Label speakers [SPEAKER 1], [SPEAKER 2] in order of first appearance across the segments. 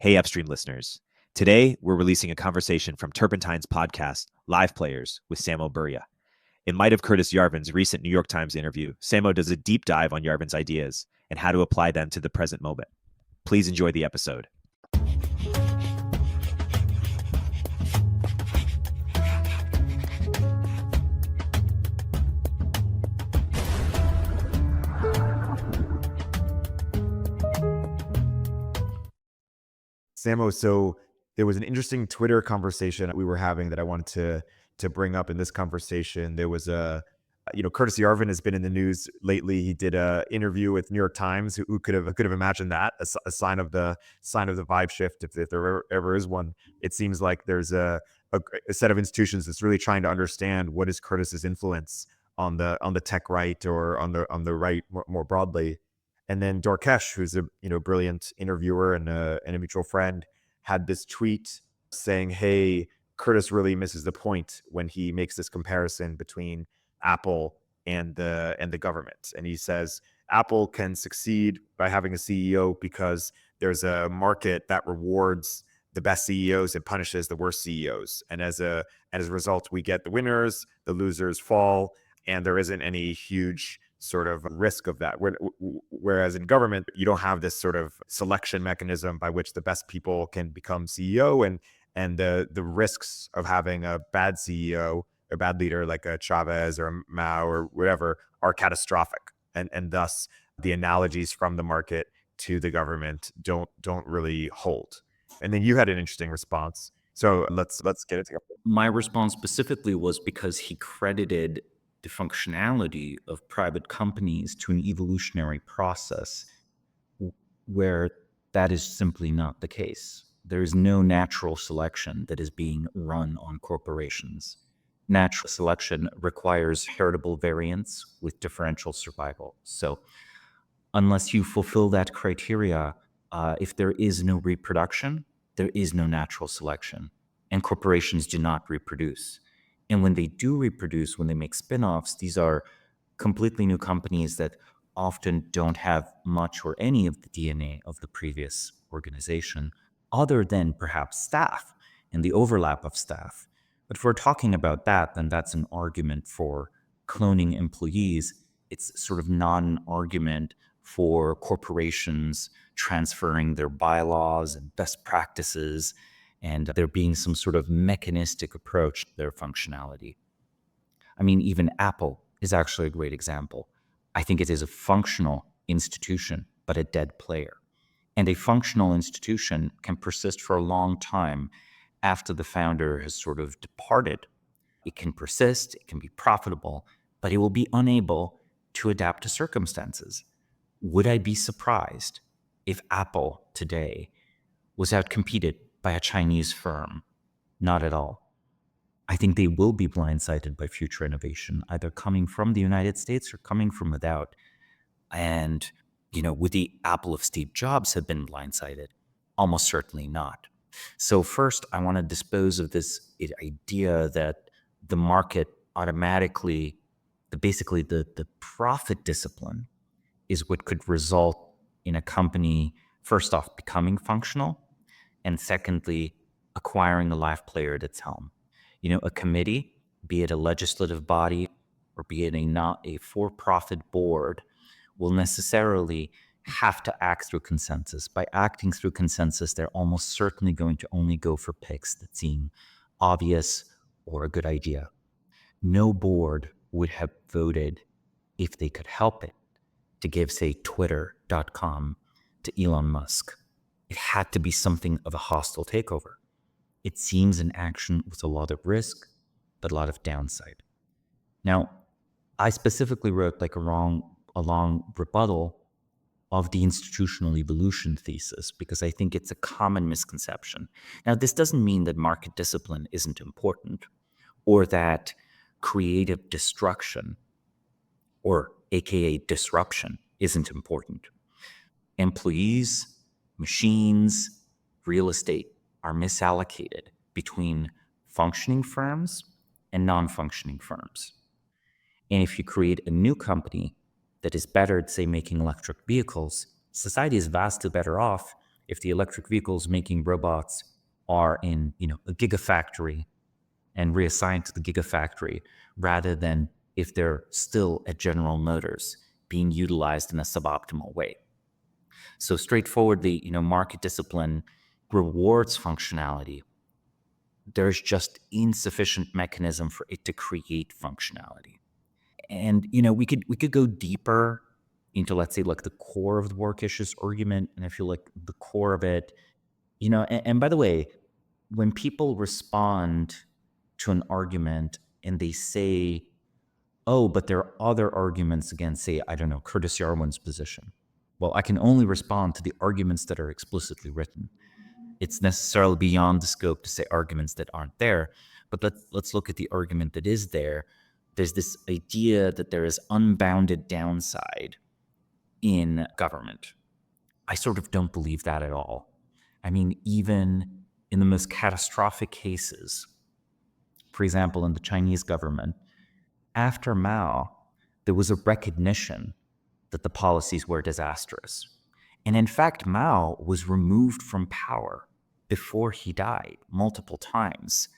[SPEAKER 1] Hey, Upstream listeners. Today, we're releasing a conversation from Turpentine's podcast, Live Players, with Samo Burja. In light of Curtis Yarvin's recent New York Times interview, Samo does a deep dive on Yarvin's ideas and how to apply them to the present moment. Please enjoy the episode.
[SPEAKER 2] Samo, so there was an interesting Twitter conversation we were having that I wanted to bring up in this conversation. There was Curtis Yarvin has been in the news lately. He did a interview with New York Times. Who could have imagined that a sign of the vibe shift, if there ever is one. It seems like there's a set of institutions that's really trying to understand what is Curtis's influence on the tech right or on the right more broadly. And then Dorkesh, who's a brilliant interviewer and a mutual friend, had this tweet saying, "Hey, Curtis really misses the point when he makes this comparison between Apple and the government." And he says Apple can succeed by having a CEO because there's a market that rewards the best CEOs and punishes the worst CEOs. And as a result, we get the winners, the losers fall, and there isn't any huge sort of risk of that. Whereas in government, you don't have this sort of selection mechanism by which the best people can become CEO, and the risks of having a bad CEO or bad leader like a Chavez or a Mao or whatever are catastrophic. And thus the analogies from the market to the government don't really hold. And then you had an interesting response. So let's get it together.
[SPEAKER 3] My response specifically was because he credited the functionality of private companies to an evolutionary process where that is simply not the case. There is no natural selection that is being run on corporations. Natural selection requires heritable variance with differential survival. So unless you fulfill that criteria, if there is no reproduction, there is no natural selection, and corporations do not reproduce. And when they do reproduce, when they make spin-offs, these are completely new companies that often don't have much or any of the DNA of the previous organization, other than perhaps staff and the overlap of staff. But if we're talking about that, then that's an argument for cloning employees. It's sort of not an argument for corporations transferring their bylaws and best practices and there being some sort of mechanistic approach to their functionality. I mean, even Apple is actually a great example. I think it is a functional institution, but a dead player. And a functional institution can persist for a long time after the founder has sort of departed. It can persist, it can be profitable, but it will be unable to adapt to circumstances. Would I be surprised if Apple today was outcompeted by a Chinese firm? Not at all. I think they will be blindsided by future innovation, either coming from the United States or coming from without. And, would the Apple of Steve Jobs have been blindsided? Almost certainly not. So first, I want to dispose of this idea that the market automatically, basically the profit discipline is what could result in a company, first off, becoming functional, and secondly, acquiring a live player at its helm. A committee, be it a legislative body or be it not a for-profit board, will necessarily have to act through consensus. By acting through consensus, they're almost certainly going to only go for picks that seem obvious or a good idea. No board would have voted, if they could help it, to give, say, Twitter.com to Elon Musk. It had to be something of a hostile takeover. It seems an action with a lot of risk, but a lot of downside. Now, I specifically wrote a long rebuttal of the institutional evolution thesis because I think it's a common misconception. Now, this doesn't mean that market discipline isn't important or that creative destruction or AKA disruption isn't important. Employees, machines, real estate are misallocated between functioning firms and non-functioning firms. And if you create a new company that is better at, say, making electric vehicles, society is vastly better off if the electric vehicles making robots are in, a gigafactory and reassigned to the gigafactory, rather than if they're still at General Motors being utilized in a suboptimal way. So straightforwardly, market discipline rewards functionality. There's just insufficient mechanism for it to create functionality. And we could go deeper into, let's say, like the core of the work issues argument. And I feel like the core of it, and by the way, when people respond to an argument and they say, oh, but there are other arguments against, say, I don't know, Curtis Yarvin's position. Well, I can only respond to the arguments that are explicitly written. It's necessarily beyond the scope to say arguments that aren't there. But let's look at the argument that is there. There's this idea that there is unbounded downside in government. I sort of don't believe that at all. I mean, even in the most catastrophic cases, for example, in the Chinese government, after Mao, there was a recognition that the policies were disastrous. And in fact, Mao was removed from power before he died multiple times.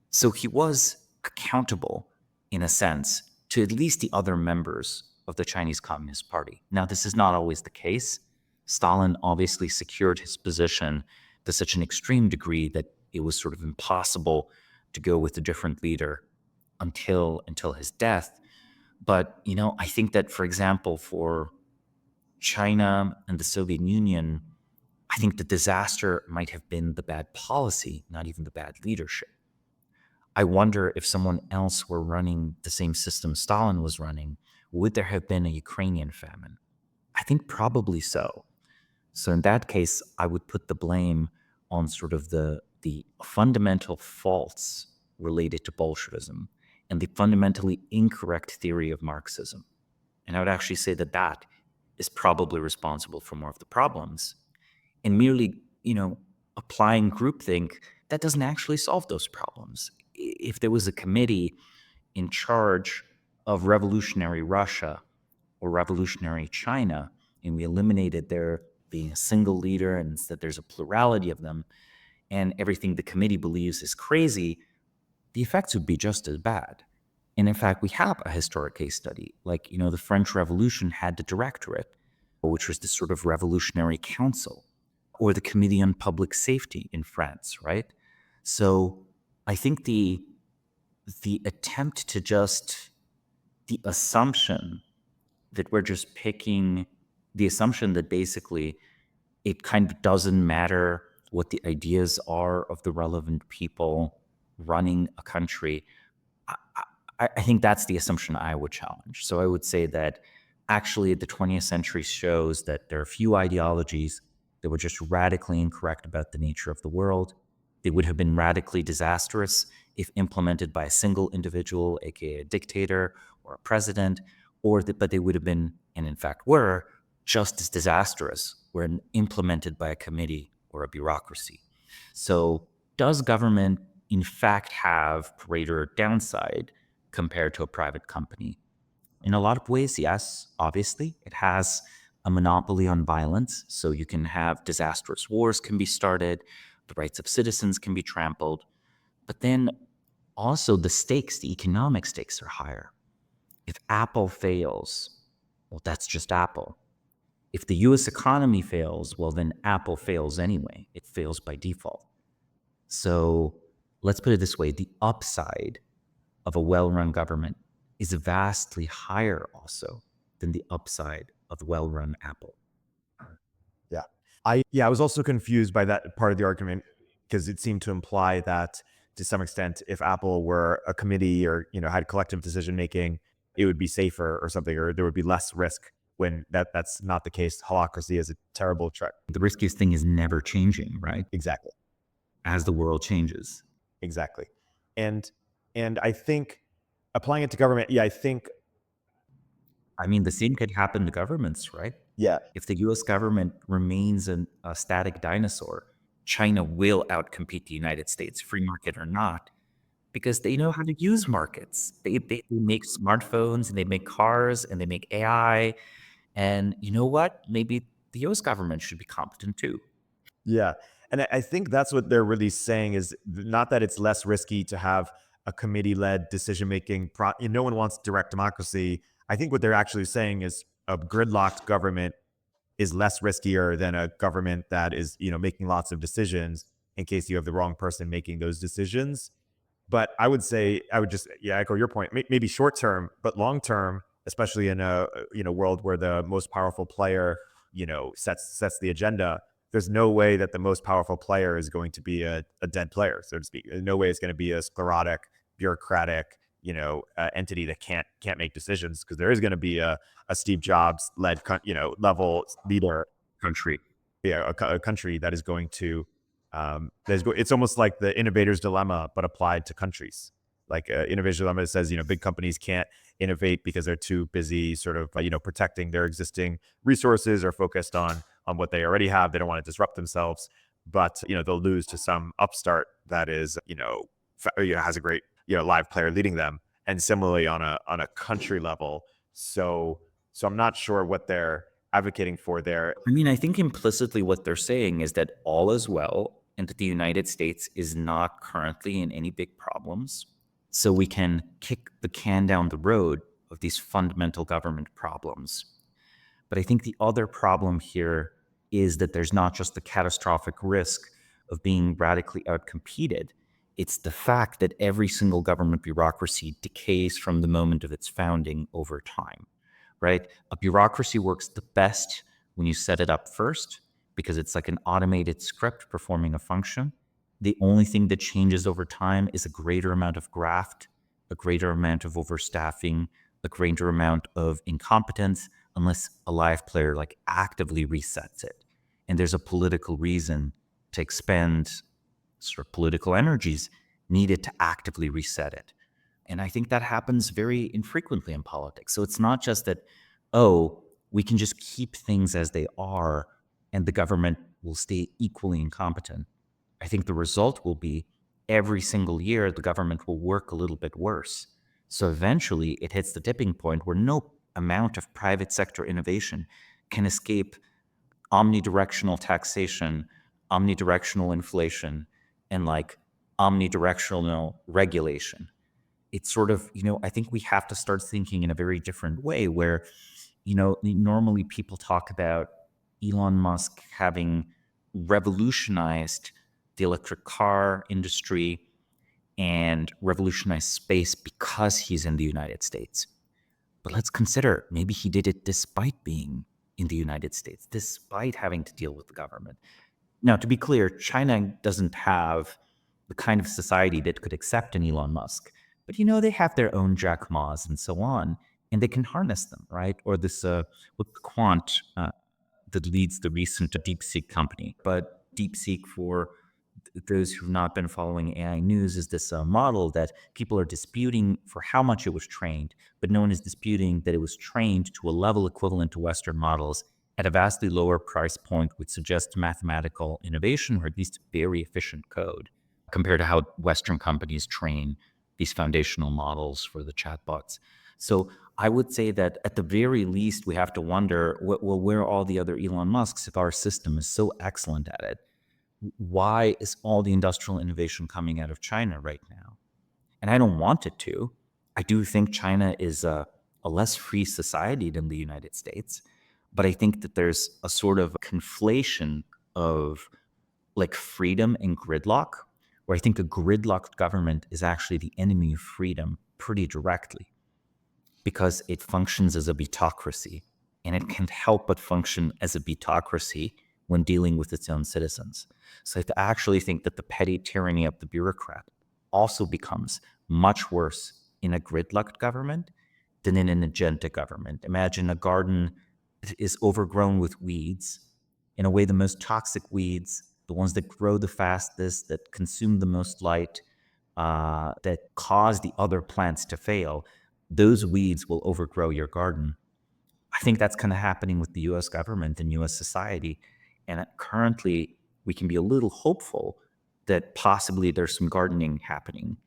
[SPEAKER 3] So he was accountable, in a sense, to at least the other members of the Chinese Communist Party. Now, this is not always the case. Stalin obviously secured his position to such an extreme degree that it was sort of impossible to go with a different leader until his death. But, I think that, for example, for China and the Soviet Union, I think the disaster might have been the bad policy, not even the bad leadership. I wonder if someone else were running the same system Stalin was running, would there have been a Ukrainian famine? I think probably so. So in that case, I would put the blame on sort of the fundamental faults related to Bolshevism and the fundamentally incorrect theory of Marxism. And I would actually say that that is probably responsible for more of the problems. And merely, applying groupthink, that doesn't actually solve those problems. If there was a committee in charge of revolutionary Russia or revolutionary China, and we eliminated there being a single leader and instead there's a plurality of them, and everything the committee believes is crazy, the effects would be just as bad. And in fact, we have a historic case study. Like, the French Revolution had the Directorate, which was this sort of revolutionary council, or the Committee on Public Safety in France, right? So I think the attempt to the assumption that we're just picking, the assumption that basically it kind of doesn't matter what the ideas are of the relevant people running a country, I think that's the assumption I would challenge. So I would say that actually the 20th century shows that there are few ideologies that were just radically incorrect about the nature of the world. They would have been radically disastrous if implemented by a single individual, aka a dictator or a president, but they would have been, and in fact were, just as disastrous when implemented by a committee or a bureaucracy. So does government in fact have greater downside compared to a private company? In a lot of ways, yes, obviously. It has a monopoly on violence, so you can have disastrous wars can be started, the rights of citizens can be trampled, but then also the stakes, the economic stakes are higher. If Apple fails, well, that's just Apple. If the US economy fails, well, then Apple fails anyway. It fails by default. So let's put it this way, the upside of a well-run government is vastly higher also than the upside of well-run Apple.
[SPEAKER 2] I was also confused by that part of the argument because it seemed to imply that to some extent, if Apple were a committee or, had collective decision making, it would be safer or something, or there would be less risk when that's not the case. Holacracy is a terrible trick.
[SPEAKER 3] The riskiest thing is never changing, right?
[SPEAKER 2] Exactly.
[SPEAKER 3] As the world changes.
[SPEAKER 2] Exactly. And I think applying it to government,
[SPEAKER 3] I mean, the same could happen to governments, right?
[SPEAKER 2] Yeah.
[SPEAKER 3] If the US government remains a static dinosaur, China will outcompete the United States, free market or not, because they know how to use markets. They make smartphones and they make cars and they make AI. And you know what? Maybe the US government should be competent too.
[SPEAKER 2] Yeah. And I think that's what they're really saying is not that it's less risky to have a committee-led decision-making. No one wants direct democracy. I think what they're actually saying is a gridlocked government is less riskier than a government that is, making lots of decisions in case you have the wrong person making those decisions. But I would say, I would just, echo your point. Maybe short term, but long term, especially in a world where the most powerful player, sets the agenda. There's no way that the most powerful player is going to be a dead player, so to speak. There's no way it's going to be a sclerotic, bureaucratic, entity that can't make decisions, because there is going to be a Steve Jobs led, level leader country, a country that is going to it's almost like the innovator's dilemma, but applied to countries. Like innovator's dilemma says, big companies can't innovate because they're too busy sort of, protecting their existing resources or focused on what they already have. They don't want to disrupt themselves, but, they'll lose to some upstart that is, has a great, live player leading them. And similarly on a country level. So I'm not sure what they're advocating for there.
[SPEAKER 3] I mean, I think implicitly what they're saying is that all is well and that the United States is not currently in any big problems. So we can kick the can down the road of these fundamental government problems. But I think the other problem here is that there's not just the catastrophic risk of being radically outcompeted. It's the fact that every single government bureaucracy decays from the moment of its founding over time, right? A bureaucracy works the best when you set it up first, because it's like an automated script performing a function. The only thing that changes over time is a greater amount of graft, a greater amount of overstaffing, a greater amount of incompetence, unless a live player like actively resets it. And there's a political reason to expend sort of political energies needed to actively reset it. And I think that happens very infrequently in politics. So it's not just that, we can just keep things as they are and the government will stay equally incompetent. I think the result will be every single year the government will work a little bit worse. So eventually it hits the tipping point where no amount of private sector innovation can escape omnidirectional taxation, omnidirectional inflation, and like omnidirectional regulation. It's sort of, I think we have to start thinking in a very different way where, normally people talk about Elon Musk having revolutionized the electric car industry and revolutionized space because he's in the United States. But let's consider maybe he did it despite being in the United States, despite having to deal with the government. Now, to be clear, China doesn't have the kind of society that could accept an Elon Musk. But, they have their own Jack Ma's and so on, and they can harness them, right? Or this, with Quant, that leads the recent DeepSeek company. But DeepSeek, for those who've not been following AI news, is this model that people are disputing for how much it was trained, but no one is disputing that it was trained to a level equivalent to Western models at a vastly lower price point, which suggests mathematical innovation, or at least very efficient code, compared to how Western companies train these foundational models for the chatbots. So I would say that at the very least, we have to wonder, well, where are all the other Elon Musks if our system is so excellent at it? Why is all the industrial innovation coming out of China right now? And I don't want it to. I do think China is a less free society than the United States. But I think that there's a sort of conflation of like freedom and gridlock, where I think a gridlocked government is actually the enemy of freedom pretty directly, because it functions as a bureaucracy, and it can't help but function as a bureaucracy when dealing with its own citizens. So I actually think that the petty tyranny of the bureaucrat also becomes much worse in a gridlocked government than in an agenda government. Imagine a garden that is overgrown with weeds. In a way, the most toxic weeds, the ones that grow the fastest, that consume the most light, that cause the other plants to fail, those weeds will overgrow your garden. I think that's kind of happening with the US government and US society. And currently, we can be a little hopeful that possibly there's some gardening happening,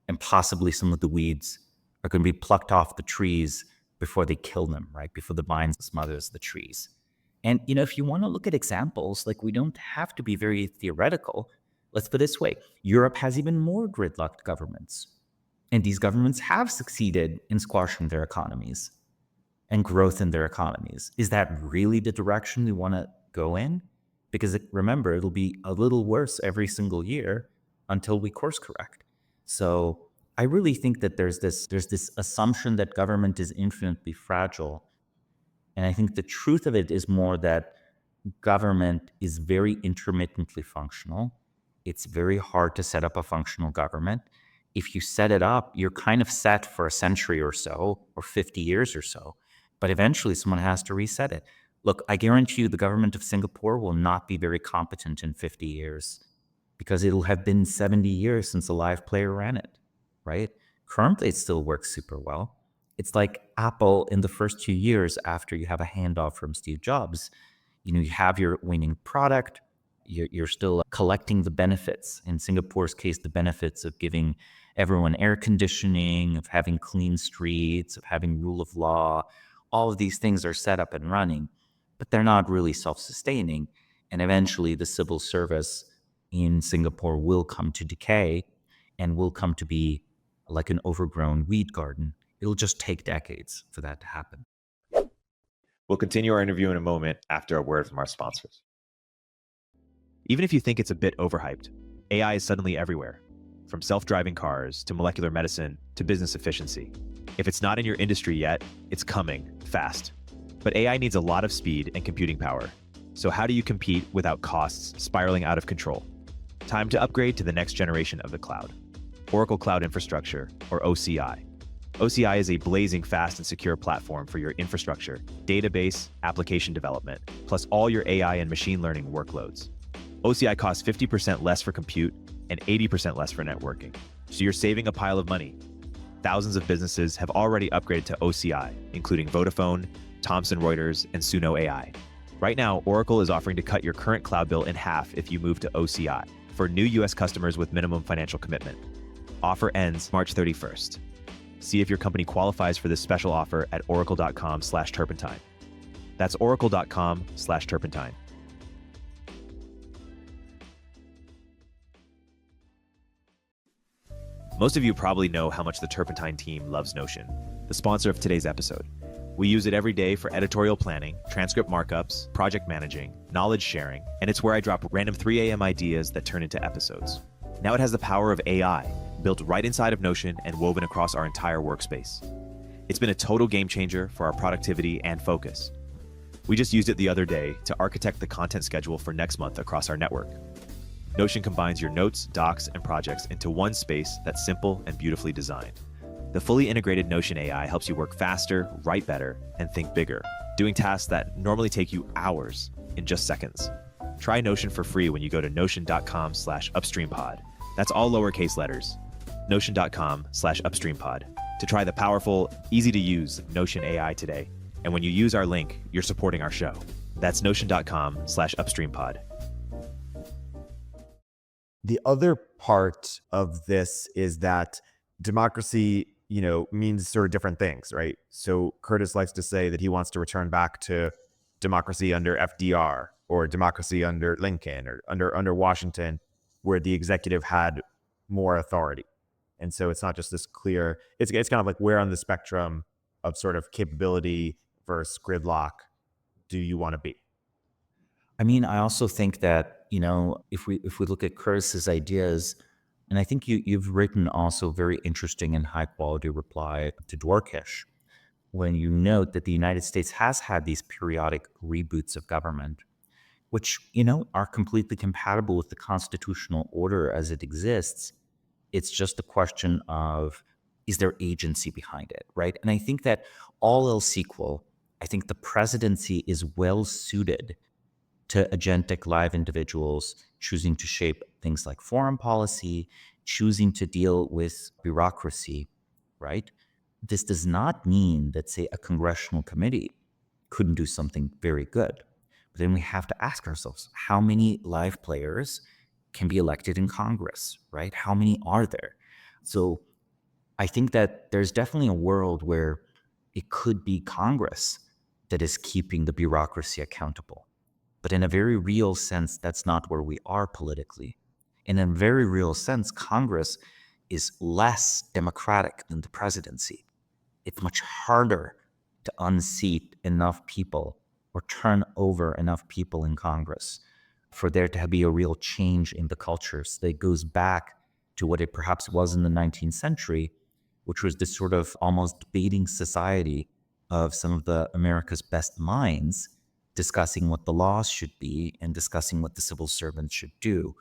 [SPEAKER 3] and possibly some of the weeds are going to be plucked off the trees before they kill them, right? Before the vine smothers the trees. And, if you want to look at examples, like we don't have to be very theoretical. Let's put it this way. Europe has even more gridlocked governments. And these governments have succeeded in squashing their economies and growth in their economies. Is that really the direction we want to go in? Because remember, it'll be a little worse every single year until we course correct. So I really think that there's this assumption that government is infinitely fragile. And I think the truth of it is more that government is very intermittently functional. It's very hard to set up a functional government. If you set it up, you're kind of set for a century or so, or 50 years or so. But eventually someone has to reset it. Look, I guarantee you the government of Singapore will not be very competent in 50 years because it'll have been 70 years since a live player ran it, right? Currently, it still works super well. It's like Apple in the first 2 years after you have a handoff from Steve Jobs. You have your winning product. You're still collecting the benefits. In Singapore's case, the benefits of giving everyone air conditioning, of having clean streets, of having rule of law. All of these things are set up and running, but they're not really self-sustaining. And eventually the civil service in Singapore will come to decay and will come to be like an overgrown weed garden. It'll just take decades for that to happen.
[SPEAKER 1] We'll continue our interview in a moment after a word from our sponsors. Even if you think it's a bit overhyped, AI is suddenly everywhere, from self-driving cars to molecular medicine to business efficiency. If it's not in your industry yet, it's coming fast. But AI needs a lot of speed and computing power. So how do you compete without costs spiraling out of control? Time to upgrade to the next generation of the cloud. Oracle Cloud Infrastructure, or OCI. OCI is a blazing fast and secure platform for your infrastructure, database, application development, plus all your AI and machine learning workloads. OCI costs 50% less for compute and 80% less for networking. So you're saving a pile of money. Thousands of businesses have already upgraded to OCI, including Vodafone, Thomson Reuters, and Suno AI. Right now, Oracle is offering to cut your current cloud bill in half if you move to OCI for new US customers with minimum financial commitment. Offer ends March 31st. See if your company qualifies for this special offer at oracle.com/turpentine. That's oracle.com/turpentine. Most of you probably know how much the Turpentine team loves Notion, the sponsor of today's episode. We use it every day for editorial planning, transcript markups, project managing, knowledge sharing, and it's where I drop random 3 a.m. ideas that turn into episodes. Now it has the power of AI, built right inside of Notion and woven across our entire workspace. It's been a total game changer for our productivity and focus. We just used it the other day to architect the content schedule for next month across our network. Notion combines your notes, docs, and projects into one space that's simple and beautifully designed. The fully integrated Notion AI helps you work faster, write better, and think bigger, doing tasks that normally take you hours in just seconds. Try Notion for free when you go to notion.com/upstreampod. That's all lowercase letters. Notion.com/upstreampod to try the powerful, easy to use Notion AI today. And when you use our link, you're supporting our show. That's notion.com/upstreampod.
[SPEAKER 2] The other part of this is that democracy, means sort of different things, right? So Curtis likes to say that he wants to return back to democracy under FDR or democracy under Lincoln or under Washington, where the executive had more authority. And so it's not just this clear, it's kind of like where on the spectrum of sort of capability versus gridlock do you want to be?
[SPEAKER 3] I mean, I also think that, if we look at Curtis's ideas, and I think you've written also very interesting and high quality reply to Dwarkesh, when you note that the United States has had these periodic reboots of government, which, are completely compatible with the constitutional order as it exists. It's just a question of, is there agency behind it, right? And I think that all else equal, I think the presidency is well suited to agentic live individuals choosing to shape things like foreign policy, choosing to deal with bureaucracy, right? This does not mean that, say, a congressional committee couldn't do something very good. But then we have to ask ourselves, how many live players can be elected in Congress, right? How many are there? So I think that there's definitely a world where it could be Congress that is keeping the bureaucracy accountable. But in a very real sense, that's not where we are politically. In a very real sense, Congress is less democratic than the presidency. It's much harder to unseat enough people or turn over enough people in Congress for there to be a real change in the cultures that goes back to what it perhaps was in the 19th century, which was this sort of almost debating society of some of the America's best minds discussing what the laws should be and discussing what the civil servants should do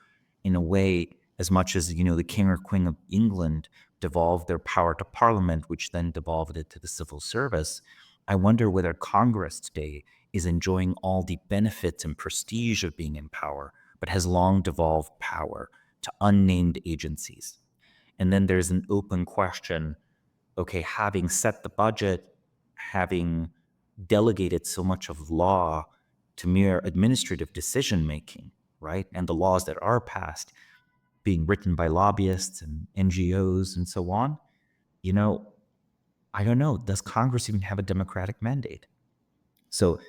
[SPEAKER 3] in a way as much as, the king or queen of England devolved their power to parliament, which then devolved it to the civil service. I wonder whether Congress today is enjoying all the benefits and prestige of being in power, but has long devolved power to unnamed agencies. And then there's an open question, okay, having set the budget, having delegated so much of law to mere administrative decision-making, right? And the laws that are passed being written by lobbyists and NGOs and so on, I don't know, does Congress even have a democratic mandate? So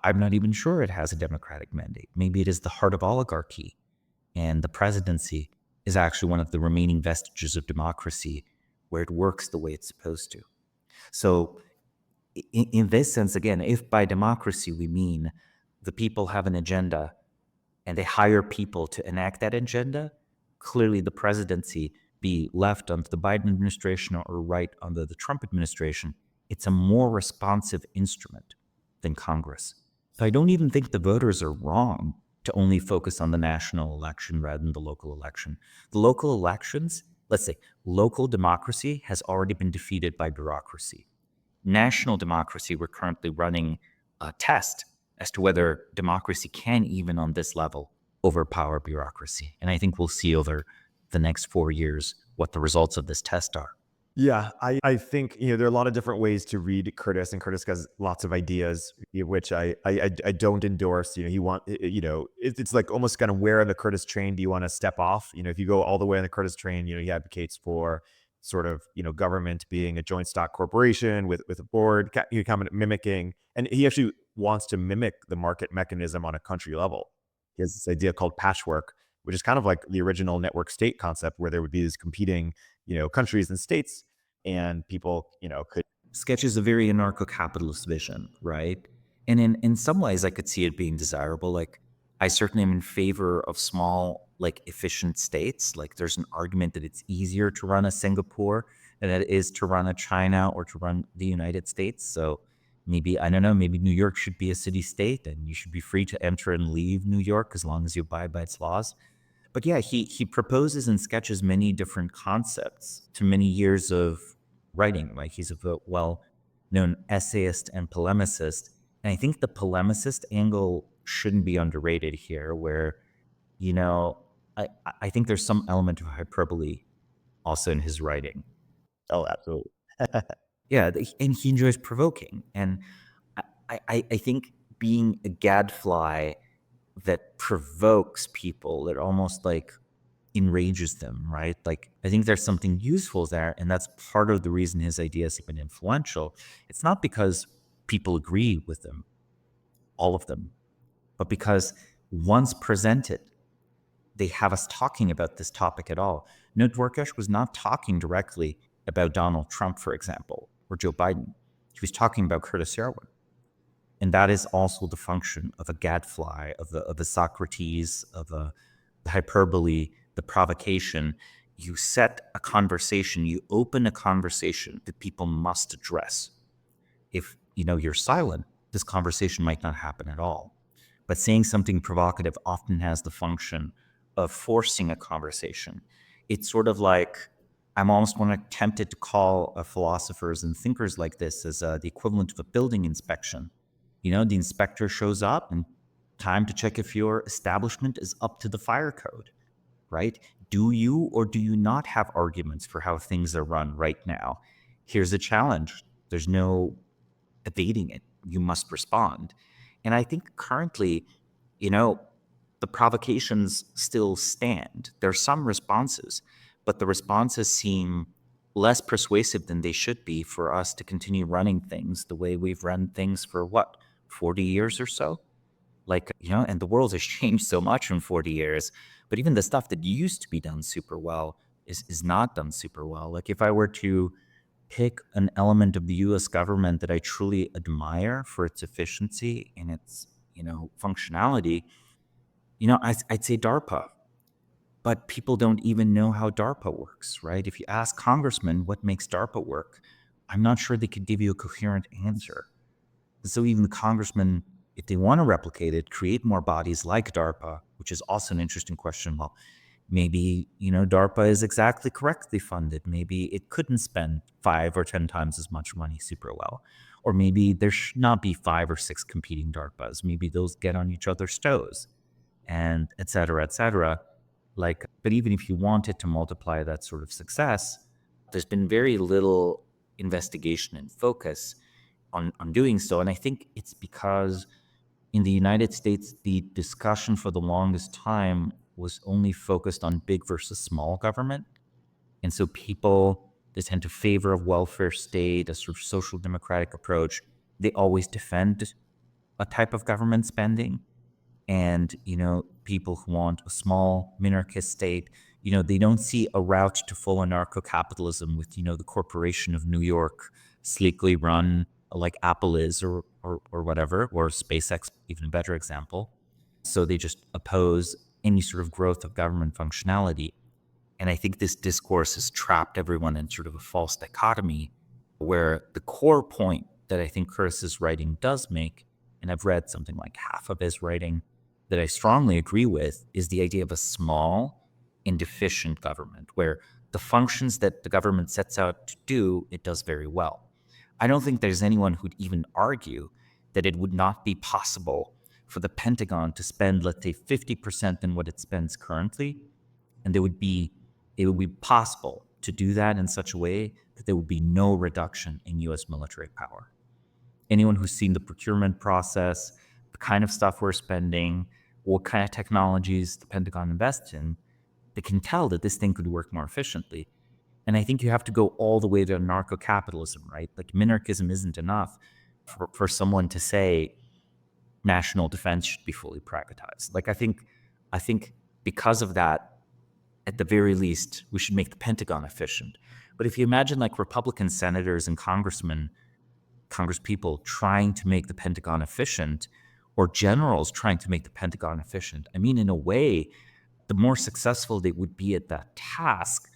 [SPEAKER 3] I'm not even sure it has a democratic mandate. Maybe it is the heart of oligarchy, and the presidency is actually one of the remaining vestiges of democracy where it works the way it's supposed to. So in this sense, again, if by democracy we mean the people have an agenda and they hire people to enact that agenda, clearly the presidency, be left under the Biden administration or right under the Trump administration, it's a more responsive instrument than Congress. So I don't even think the voters are wrong to only focus on the national election rather than the local election. The local elections, let's say, local democracy has already been defeated by bureaucracy. National democracy, we're currently running a test as to whether democracy can, even on this level, overpower bureaucracy. And I think we'll see over the next 4 years what the results of this test are.
[SPEAKER 2] Yeah, I think there are a lot of different ways to read Curtis, and Curtis has lots of ideas, which I don't endorse. It's like almost kind of where on the Curtis train do you want to step off? If you go all the way on the Curtis train, he advocates for sort of government being a joint stock corporation with a board, kind of mimicking, and he actually wants to mimic the market mechanism on a country level. He has this idea called patchwork, which is kind of like the original network state concept, where there would be these competing countries and states, and people, could.
[SPEAKER 3] Sketches a very anarcho-capitalist vision, right? And in some ways, I could see it being desirable. Like, I certainly am in favor of small, efficient states. Like, there's an argument that it's easier to run a Singapore than it is to run a China or to run the United States. So maybe, I don't know, maybe New York should be a city-state, and you should be free to enter and leave New York as long as you abide by its laws. But yeah, he proposes and sketches many different concepts to many years of writing. Like, he's a well-known essayist and polemicist. And I think the polemicist angle shouldn't be underrated here, where, I think there's some element of hyperbole also in his writing.
[SPEAKER 2] Oh, absolutely.
[SPEAKER 3] Yeah, and he enjoys provoking. And I think being a gadfly that provokes people, that almost enrages them, right? I think there's something useful there, and that's part of the reason his ideas have been influential. It's not because people agree with them, all of them, but because once presented, they have us talking about this topic at all. Dworkesh was not talking directly about Donald Trump, for example, or Joe Biden. He was talking about Curtis Yarvin. And that is also the function of a gadfly, of a Socrates, of the hyperbole, the provocation. You set a conversation, you open a conversation that people must address. If you're silent, this conversation might not happen at all. But saying something provocative often has the function of forcing a conversation. It's sort of like, I'm almost tempted to call philosophers and thinkers like this as the equivalent of a building inspection. The inspector shows up, and time to check if your establishment is up to the fire code, right? Do you or do you not have arguments for how things are run right now? Here's a challenge. There's no evading it. You must respond. And I think currently, the provocations still stand. There are some responses, but the responses seem less persuasive than they should be for us to continue running things the way we've run things for 40 years or so? And the world has changed so much in 40 years, but even the stuff that used to be done super well is not done super well. Like, if I were to pick an element of the US government that I truly admire for its efficiency and its, functionality, I'd say DARPA. But people don't even know how DARPA works, right? If you ask congressmen what makes DARPA work, I'm not sure they could give you a coherent answer. So even the congressmen, if they want to replicate it, create more bodies like DARPA, which is also an interesting question. Well, maybe, DARPA is exactly correctly funded. Maybe it couldn't spend 5 or 10 times as much money super well. Or maybe there should not be 5 or 6 competing DARPAs. Maybe those get on each other's toes, and et cetera, et cetera. But even if you wanted to multiply that sort of success, there's been very little investigation and focus on doing so. And I think it's because in the United States, the discussion for the longest time was only focused on big versus small government. And so people, they tend to favor a welfare state, a sort of social democratic approach. They always defend a type of government spending. And, people who want a small minarchist state, they don't see a route to full anarcho-capitalism with, the corporation of New York sleekly run like Apple is or whatever, or SpaceX, even a better example. So they just oppose any sort of growth of government functionality. And I think this discourse has trapped everyone in sort of a false dichotomy, where the core point that I think Curtis's writing does make, and I've read something like half of his writing, that I strongly agree with, is the idea of a small and efficient government, where the functions that the government sets out to do, it does very well. I don't think there's anyone who'd even argue that it would not be possible for the Pentagon to spend, let's say, 50% than what it spends currently, and it would be possible to do that in such a way that there would be no reduction in U.S. military power. Anyone who's seen the procurement process, the kind of stuff we're spending, what kind of technologies the Pentagon invests in, they can tell that this thing could work more efficiently. And I think you have to go all the way to anarcho-capitalism, right? Like, minarchism isn't enough for someone to say national defense should be fully privatized. I think because of that, at the very least, we should make the Pentagon efficient. But if you imagine Republican senators and congresspeople trying to make the Pentagon efficient, or generals trying to make the Pentagon efficient, I mean, in a way, the more successful they would be at that task,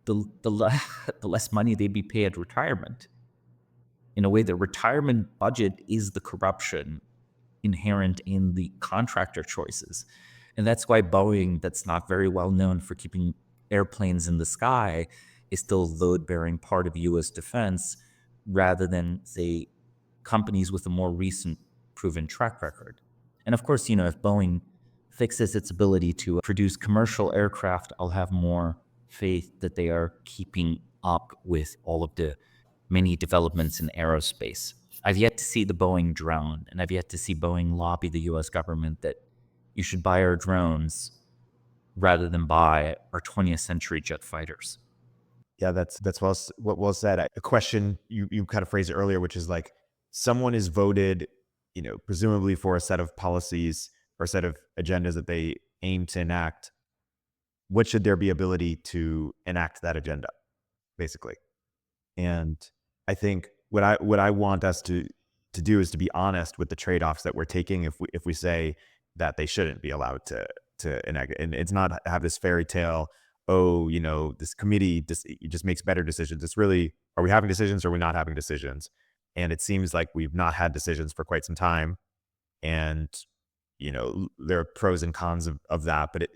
[SPEAKER 3] the less money they'd be paid at retirement. In a way, the retirement budget is the corruption inherent in the contractor choices. And that's why Boeing, that's not very well known for keeping airplanes in the sky, is still a load-bearing part of U.S. defense, rather than, say, companies with a more recent proven track record. And of course, if Boeing fixes its ability to produce commercial aircraft, I'll have more faith that they are keeping up with all of the many developments in aerospace. I've yet to see the Boeing drone, and I've yet to see Boeing lobby the US government that you should buy our drones rather than buy our 20th century jet fighters.
[SPEAKER 2] Yeah, that's well said. A question you kind of phrased it earlier, which is like, someone is voted, presumably for a set of policies or a set of agendas that they aim to enact. What should their be ability to enact that agenda, basically? And I think what I want us to do is to be honest with the trade-offs that we're taking if we say that they shouldn't be allowed to enact it. And it's not have this fairy tale, this committee just makes better decisions. It's really, are we having decisions or are we not having decisions? And it seems like we've not had decisions for quite some time. And, there are pros and cons of that. But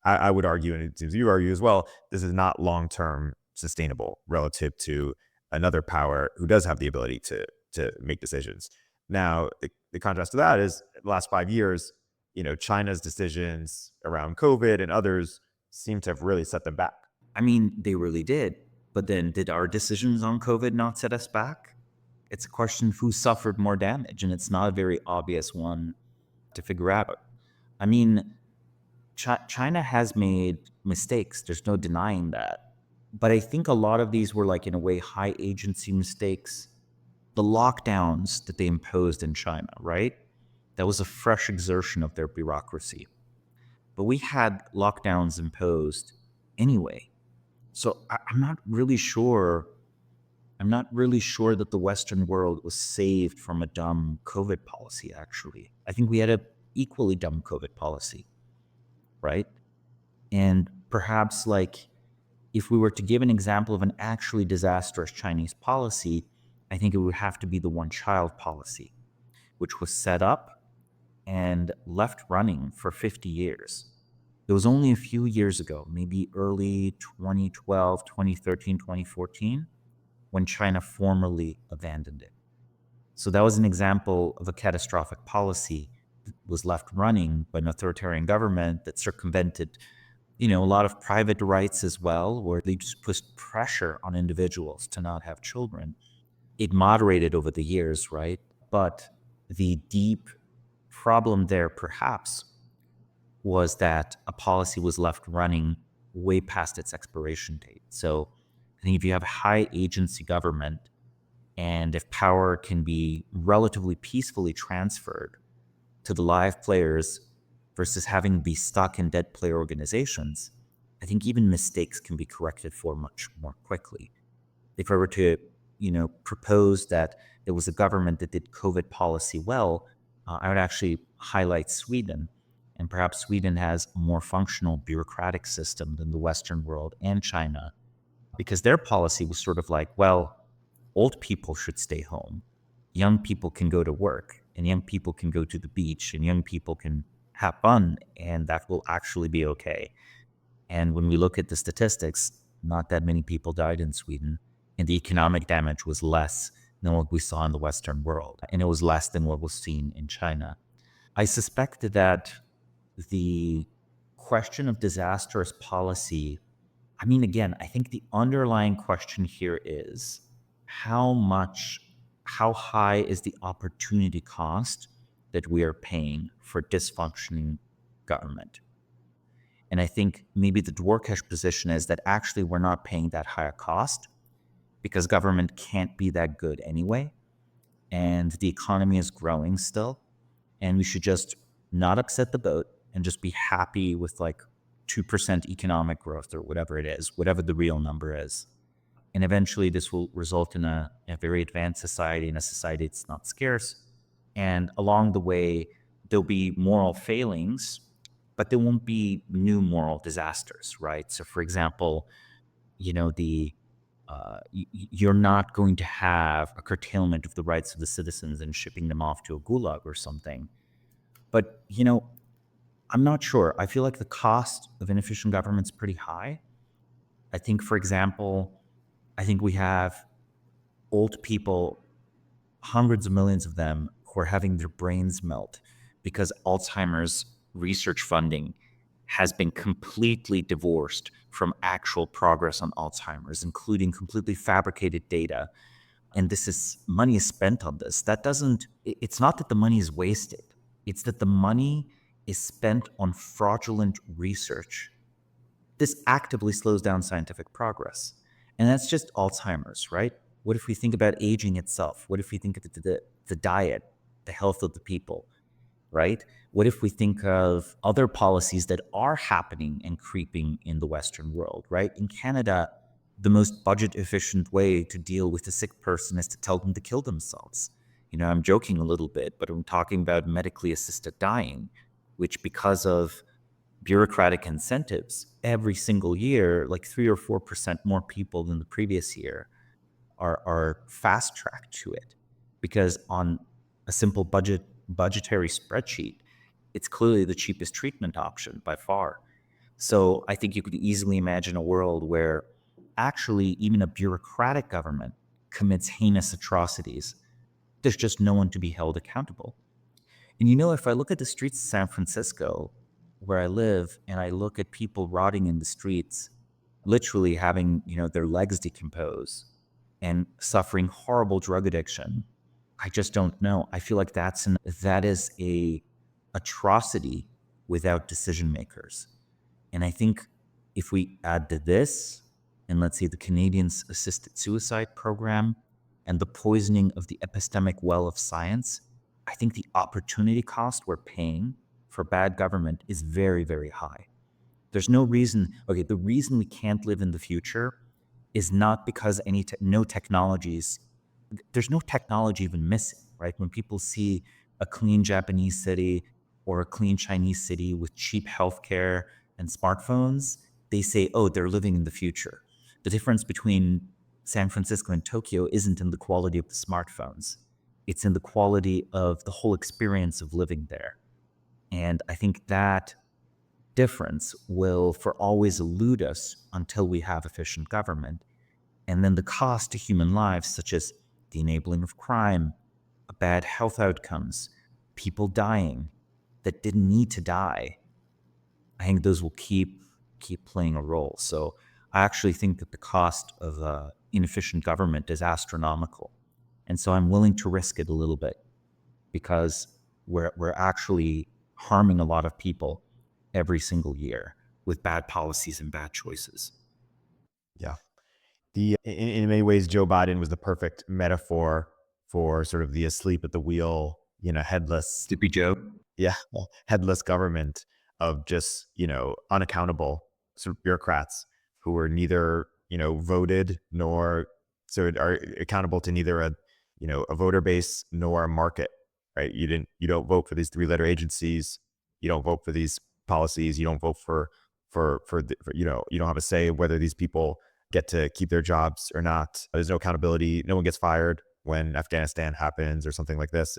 [SPEAKER 2] I would argue, and it seems you argue as well, this is not long-term sustainable relative to another power who does have the ability to make decisions. Now, the contrast to that is the last 5 years, China's decisions around COVID and others seem to have really set them back.
[SPEAKER 3] I mean, they really did. But then did our decisions on COVID not set us back? It's a question of who suffered more damage, and it's not a very obvious one to figure out. I mean, China has made mistakes. There's no denying that. But I think a lot of these were like, in a way, high agency mistakes. The lockdowns that they imposed in China, right? That was a fresh exertion of their bureaucracy. But we had lockdowns imposed anyway. So I'm not really sure. I'm not really sure that the Western world was saved from a dumb COVID policy, actually. I think we had a equally dumb COVID policy, right? And perhaps, like, if we were to give an example of an actually disastrous Chinese policy, I think it would have to be the one-child policy, which was set up and left running for 50 years. It was only a few years ago, maybe early 2012, 2013, 2014, when China formally abandoned it. So that was an example of a catastrophic policy that was left running by an authoritarian government that circumvented, a lot of private rights as well, where they just put pressure on individuals to not have children. It moderated over the years, right? But the deep problem there, perhaps, was that a policy was left running way past its expiration date. So I think if you have high agency government, and if power can be relatively peacefully transferred to the live players versus having to be stuck in dead player organizations, I think even mistakes can be corrected for much more quickly. If I were to, propose that there was a government that did COVID policy well, I would actually highlight Sweden. And perhaps Sweden has a more functional bureaucratic system than the Western world and China, because their policy was sort of like, well, old people should stay home. Young people can go to work, and young people can go to the beach, and young people can have fun, and that will actually be okay. And when we look at the statistics, not that many people died in Sweden, and the economic damage was less than what we saw in the Western world, and it was less than what was seen in China. I suspect that the question of disastrous policy, again, I think the underlying question here is how high is the opportunity cost that we are paying for dysfunctioning government? And I think maybe the dwarkish position is that actually we're not paying that high a cost because government can't be that good anyway. And the economy is growing still. And we should just not upset the boat and just be happy with like 2% economic growth or whatever it is, whatever the real number is. And eventually this will result in a very advanced society, in a society that's not scarce. And along the way, there'll be moral failings, but there won't be new moral disasters, right? So for example, you're not going to have a curtailment of the rights of the citizens and shipping them off to a gulag or something. But, I'm not sure. I feel like the cost of inefficient government's pretty high. I think, for example, we have old people, hundreds of millions of them, who are having their brains melt because Alzheimer's research funding has been completely divorced from actual progress on Alzheimer's, including completely fabricated data. And money is spent on this. It's not that the money is wasted. It's that the money is spent on fraudulent research. This actively slows down scientific progress. And that's just Alzheimer's, right? What if we think about aging itself? What if we think of the diet, the health of the people, right? What if we think of other policies that are happening and creeping in the Western world, right? In Canada, the most budget efficient way to deal with a sick person is to tell them to kill themselves. I'm joking a little bit, but I'm talking about medically assisted dying, which because of bureaucratic incentives, every single year, like 3 or 4% more people than the previous year are fast tracked to it, because on a simple budgetary spreadsheet, it's clearly the cheapest treatment option by far. So I think you could easily imagine a world where actually even a bureaucratic government commits heinous atrocities. There's just no one to be held accountable. And if I look at the streets of San Francisco, where I live, and I look at people rotting in the streets, literally having, their legs decompose and suffering horrible drug addiction, I just don't know. I feel like that is a atrocity without decision makers. And I think if we add to this and let's say the Canadians' assisted suicide program and the poisoning of the epistemic well of science, I think the opportunity cost we're paying for bad government is very, very high. There's no reason, okay, the reason we can't live in the future is not because no technologies, there's no technology even missing, right? When people see a clean Japanese city or a clean Chinese city with cheap healthcare and smartphones, they say, oh, they're living in the future. The difference between San Francisco and Tokyo isn't in the quality of the smartphones. It's in the quality of the whole experience of living there. And I think that difference will for always elude us until we have efficient government. And then the cost to human lives, such as the enabling of crime, bad health outcomes, people dying that didn't need to die, I think those will keep playing a role. So I actually think that the cost of inefficient government is astronomical. And so I'm willing to risk it a little bit because we're actually harming a lot of people every single year with bad policies and bad choices.
[SPEAKER 2] Yeah. In many ways, Joe Biden was the perfect metaphor for sort of the asleep at the wheel, headless.
[SPEAKER 3] Dippy Joe?
[SPEAKER 2] Yeah, headless government of just, unaccountable sort of bureaucrats who were neither, voted nor are accountable to neither a voter base nor a market, right? You don't vote for these 3-letter agencies. You don't vote for these policies. You don't vote you don't have a say whether these people get to keep their jobs or not. There's no accountability. No one gets fired when Afghanistan happens or something like this.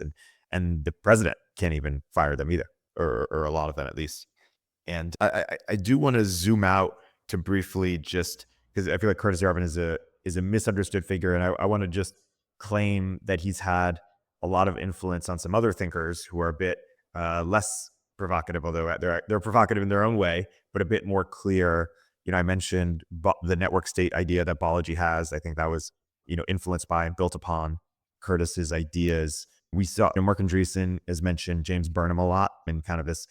[SPEAKER 2] And the president can't even fire them either, or a lot of them at least. And I do want to zoom out to briefly, just because I feel like Curtis Yarvin is a misunderstood figure, and I want to just claim that he's had a lot of influence on some other thinkers who are a bit less provocative, although they're provocative in their own way, but a bit more clear. I mentioned the network state idea that Balaji has. I think that was influenced by and built upon Curtis's ideas. We saw Mark Andreessen has mentioned James Burnham a lot, and kind of this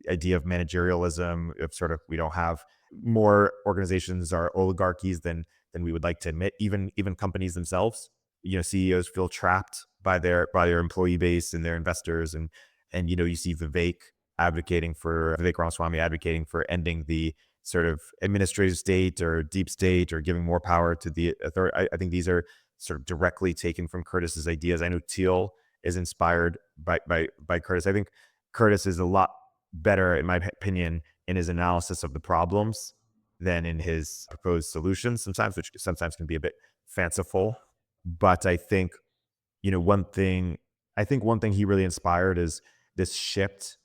[SPEAKER 2] idea of managerialism, of sort of, we don't have more organizations are oligarchies than we would like to admit. Even companies themselves, CEOs feel trapped by their employee base and their investors, and you see Vivek Ramaswamy advocating for ending the sort of administrative state or deep state, or giving more power to the authority. I think these are sort of directly taken from Curtis's ideas. I know Thiel is inspired by Curtis. I think Curtis is a lot better, in my opinion, in his analysis of the problems than in his proposed solutions which sometimes can be a bit fanciful. But I think, one thing he really inspired is this shift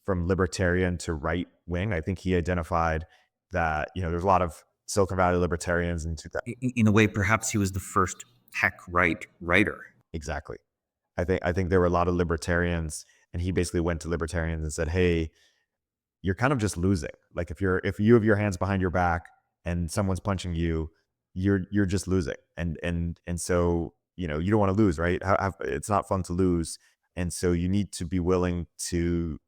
[SPEAKER 2] from libertarian to right wing. I think he identified that, there's a lot of Silicon Valley libertarians in 2000.
[SPEAKER 3] In a way, perhaps he was the first tech right writer.
[SPEAKER 2] Exactly. I think there were a lot of libertarians, and he basically went to libertarians and said, hey, you're kind of just losing. Like, if you have your hands behind your back and someone's punching you, you're just losing. And so, you don't want to lose, right? It's not fun to lose. And so you need to be willing to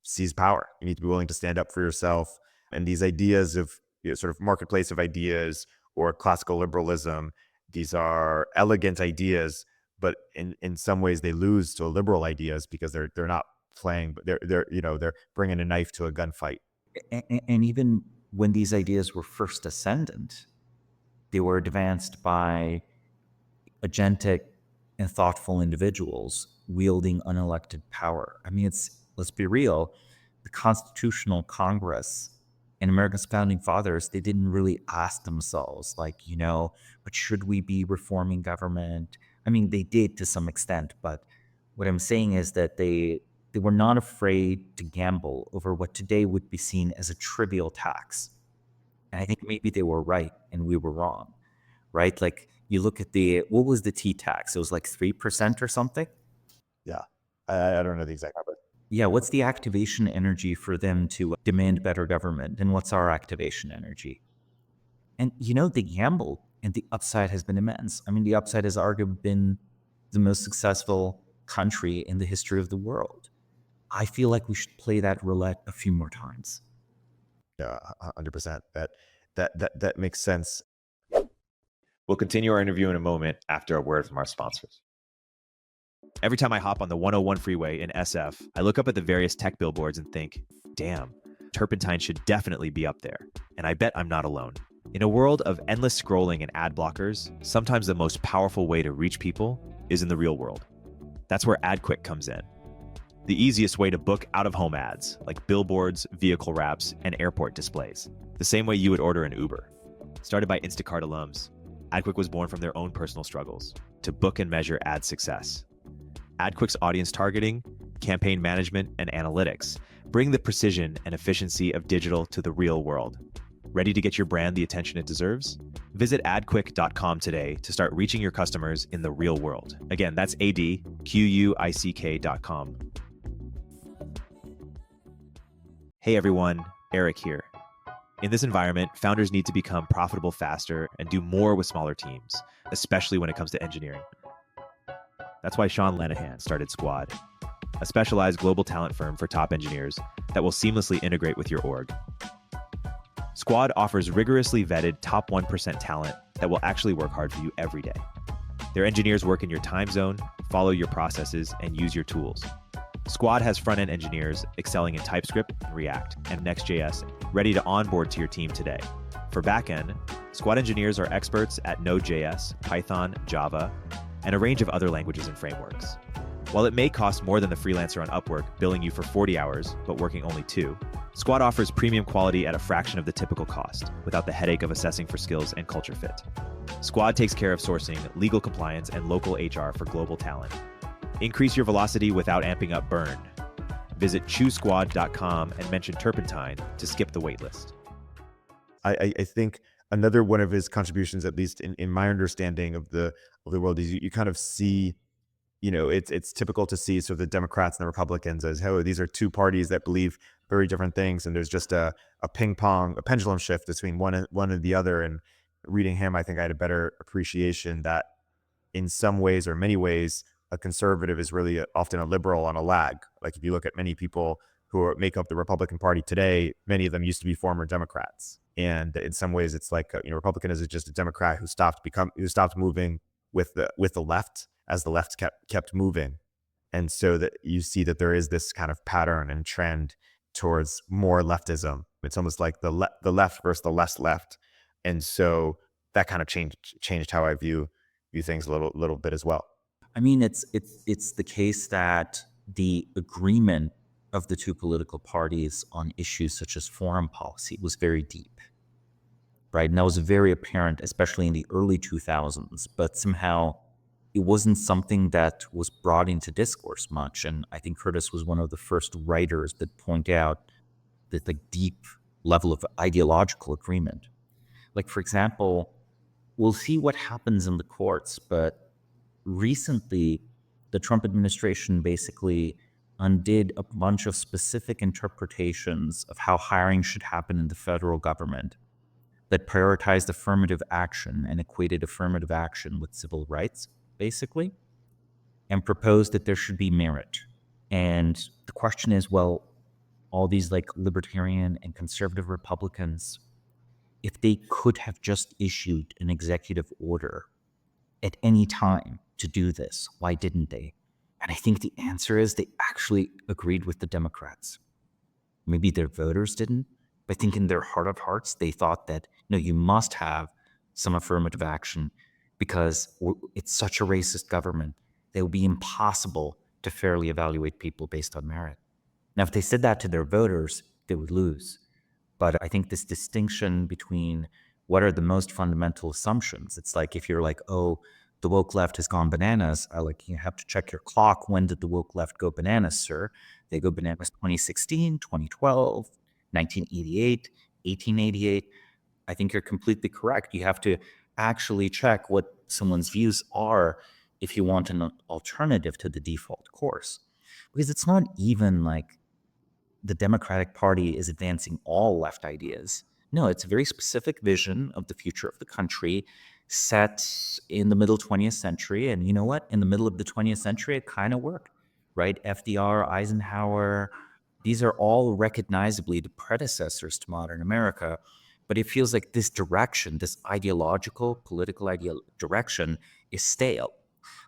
[SPEAKER 2] seize power. You need to be willing to stand up for yourself. And these ideas of sort of marketplace of ideas or classical liberalism, these are elegant ideas, but in some ways they lose to liberal ideas because they're not playing, but they're bringing a knife to a gunfight.
[SPEAKER 3] And even when these ideas were first ascendant, they were advanced by agentic and thoughtful individuals wielding unelected power. I mean, let's be real, the Constitutional Congress and America's founding fathers, they didn't really ask themselves, like, but should we be reforming government? I mean, they did to some extent, but what I'm saying is that they were not afraid to gamble over what today would be seen as a trivial tax. And I think maybe they were right and we were wrong, right? Like, you look at what was the tea tax? It was like 3% or something?
[SPEAKER 2] Yeah. I don't know the exact number.
[SPEAKER 3] Yeah, what's the activation energy for them to demand better government? And what's our activation energy? And, they gambled, and the upside has been immense. I mean, the upside has arguably been the most successful country in the history of the world. I feel like we should play that roulette a few more times.
[SPEAKER 2] Yeah, 100%. That makes sense.
[SPEAKER 1] We'll continue our interview in a moment after a word from our sponsors. Every time I hop on the 101 freeway in SF, I look up at the various tech billboards and think, damn, Turpentine should definitely be up there. And I bet I'm not alone. In a world of endless scrolling and ad blockers, sometimes the most powerful way to reach people is in the real world. That's where Adquick comes in. The easiest way to book out-of-home ads, like billboards, vehicle wraps, and airport displays. The same way you would order an Uber. Started by Instacart alums, Adquick was born from their own personal struggles to book and measure ad success. Adquick's audience targeting, campaign management, and analytics bring the precision and efficiency of digital to the real world. Ready to get your brand the attention it deserves? Visit adquick.com today to start reaching your customers in the real world. Again, that's adquick.com. Hey everyone, Erik here. In this environment, founders need to become profitable faster and do more with smaller teams, especially when it comes to engineering. That's why Sean Lenihan started Squad, a specialized global talent firm for top engineers that will seamlessly integrate with your org. Squad offers rigorously vetted top 1% talent that will actually work hard for you every day. Their engineers work in your time zone, follow your processes, and use your tools. Squad has front-end engineers excelling in TypeScript, React, and Next.js ready to onboard to your team today. For backend, Squad engineers are experts at Node.js, Python, Java, and a range of other languages and frameworks. While it may cost more than the freelancer on Upwork, billing you for 40 hours, but working only 2, Squad offers premium quality at a fraction of the typical cost, without the headache of assessing for skills and culture fit. Squad takes care of sourcing, legal compliance, and local HR for global talent. Increase your velocity without amping up burn. Visit choosesquad.com and mention Turpentine to skip the waitlist.
[SPEAKER 2] I think another one of his contributions, at least in my understanding of the world, is you kind of see, it's typical to see sort of the Democrats and the Republicans as, oh, these are two parties that believe very different things, and there's just a ping pong, a pendulum shift between one and the other. And reading him, I think I had a better appreciation that in some ways or many ways, a conservative is really often a liberal on a lag. Like if you look at many people who make up the Republican Party today, many of them used to be former Democrats. And in some ways, it's like Republican is just a Democrat who stopped moving with the left as the left kept moving. And so that you see that there is this kind of pattern and trend towards more leftism. It's almost like the left versus the less left. And so that kind of changed how I view things a little bit as well.
[SPEAKER 3] I mean, it's the case that the agreement of the two political parties on issues such as foreign policy was very deep, right? And that was very apparent, especially in the early 2000s, but somehow it wasn't something that was brought into discourse much. And I think Curtis was one of the first writers that point out that the deep level of ideological agreement. Like, for example, we'll see what happens in the courts, but recently, the Trump administration basically undid a bunch of specific interpretations of how hiring should happen in the federal government that prioritized affirmative action and equated affirmative action with civil rights, basically, and proposed that there should be merit. And the question is, well, all these like libertarian and conservative Republicans, if they could have just issued an executive order at any time to do this, why didn't they? And I think the answer is they actually agreed with the Democrats. Maybe their voters didn't, but I think in their heart of hearts, they thought that, you must have some affirmative action because it's such a racist government. It will be impossible to fairly evaluate people based on merit. Now, if they said that to their voters, they would lose. But I think this distinction between what are the most fundamental assumptions, it's like if you're like, oh, the woke left has gone bananas, you have to check your clock. When did the woke left go bananas, sir? They go bananas 2016, 2012, 1988, 1888. I think you're completely correct. You have to actually check what someone's views are if you want an alternative to the default course. Because it's not even like the Democratic Party is advancing all left ideas. No, it's a very specific vision of the future of the country set in the middle 20th century. And you know what? In the middle of the 20th century, it kind of worked, right? FDR, Eisenhower, these are all recognizably the predecessors to modern America. but it feels like this direction, this ideological, political direction is stale.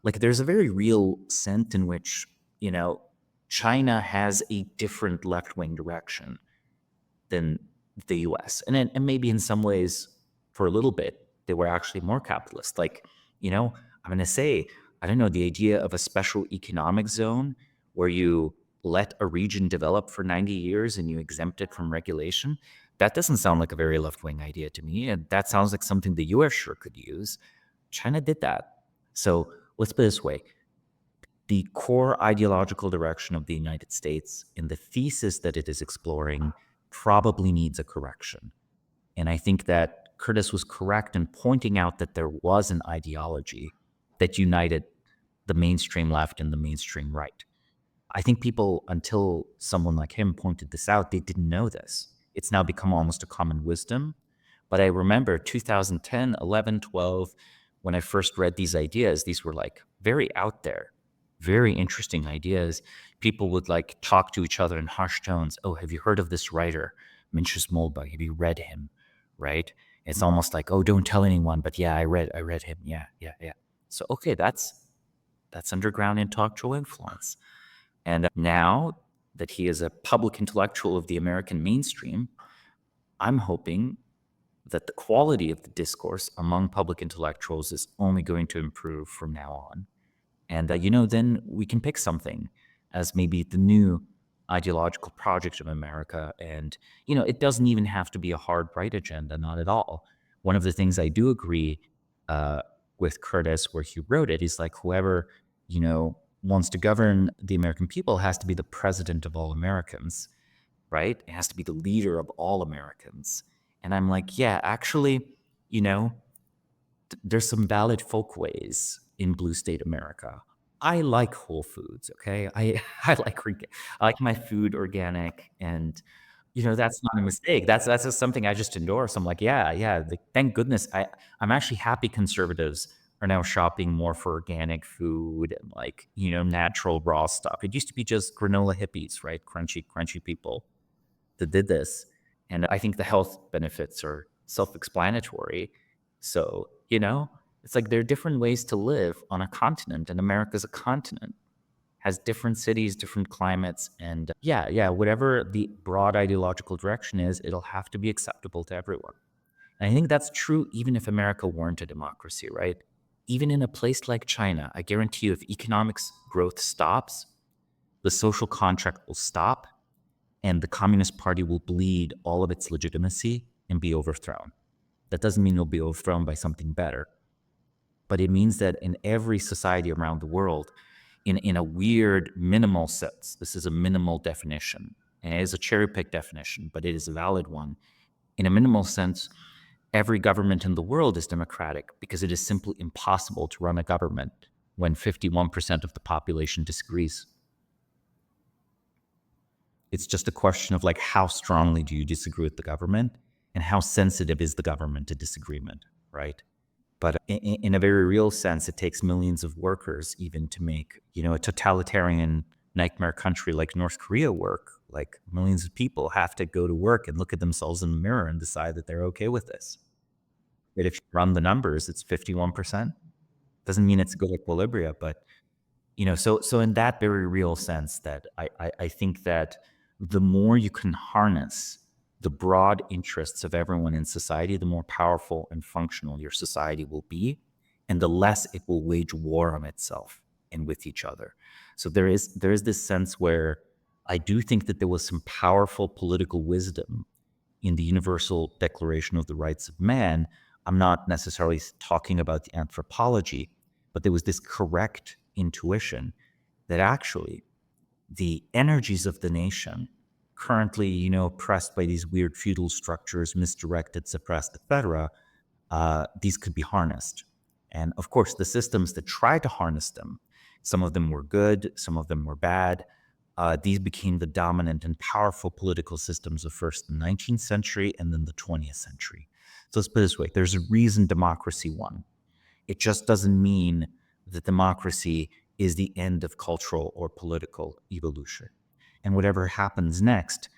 [SPEAKER 3] Like there's a very real sense in which, China has a different left-wing direction than the US. And maybe in some ways, for a little bit, they were actually more capitalist. Like, I'm going to say, I don't know, the idea of a special economic zone where you let a region develop for 90 years and you exempt it from regulation, that doesn't sound like a very left-wing idea to me. And that sounds like something the US sure could use. China did that. So let's put it this way. The core ideological direction of the United States and the thesis that it is exploring probably needs a correction. And I think that Curtis was correct in pointing out that there was an ideology that united the mainstream left and the mainstream right. I think people, until someone like him pointed this out, they didn't know this. It's now become almost a common wisdom. But I remember 2010, 11, 12, when I first read these ideas, these were like very out there, very interesting ideas. People would like talk to each other in hushed tones. Oh, have you heard of this writer, Mencius Moldbug? Have you read him? Right? It's almost like, oh, don't tell anyone, but yeah, I read him. Yeah. So okay, that's underground intellectual influence. And now that he is a public intellectual of the American mainstream, I'm hoping that the quality of the discourse among public intellectuals is only going to improve from now on. And, then we can pick something as maybe the new ideological project of America. And, it doesn't even have to be a hard right agenda, not at all. One of the things I do agree with Curtis, where he wrote it, is like whoever, wants to govern the American people has to be the president of all Americans, right? It has to be the leader of all Americans. And I'm like, yeah, actually, there's some valid folkways in blue state America. I like Whole Foods, okay? I like my food organic, and that's not a mistake. That's just something I just endorse. I'm like, yeah. Thank goodness. I'm actually happy conservatives are now shopping more for organic food and like natural raw stuff. It used to be just granola hippies, right? Crunchy people that did this, and I think the health benefits are self-explanatory. So it's like there are different ways to live on a continent, and America's a continent, has different cities, different climates, and whatever the broad ideological direction is, it'll have to be acceptable to everyone. And I think that's true even if America weren't a democracy, right? Even in a place like China, I guarantee you if economics growth stops, the social contract will stop, and the Communist Party will bleed all of its legitimacy and be overthrown. That doesn't mean it'll be overthrown by something better. But it means that in every society around the world, in a weird minimal sense, this is a minimal definition, and it is a cherry-picked definition, but it is a valid one. In a minimal sense, every government in the world is democratic because it is simply impossible to run a government when 51% of the population disagrees. It's just a question of like how strongly do you disagree with the government and how sensitive is the government to disagreement, right? But in a very real sense, it takes millions of workers even to make, a totalitarian nightmare country like North Korea work. Like millions of people have to go to work and look at themselves in the mirror and decide that they're okay with this. But if you run the numbers, it's 51%. Doesn't mean it's good equilibria, but so in that very real sense that I think that the more you can harness the broad interests of everyone in society, the more powerful and functional your society will be, and the less it will wage war on itself and with each other. So there is this sense where I do think that there was some powerful political wisdom in the Universal Declaration of the Rights of Man. I'm not necessarily talking about the anthropology, but there was this correct intuition that actually the energies of the nation, currently, oppressed by these weird feudal structures, misdirected, suppressed, etc., these could be harnessed. And of course, the systems that tried to harness them, some of them were good, some of them were bad. These became the dominant and powerful political systems of first the 19th century and then the 20th century. So let's put it this way. There's a reason democracy won. It just doesn't mean that democracy is the end of cultural or political evolution. And whatever happens next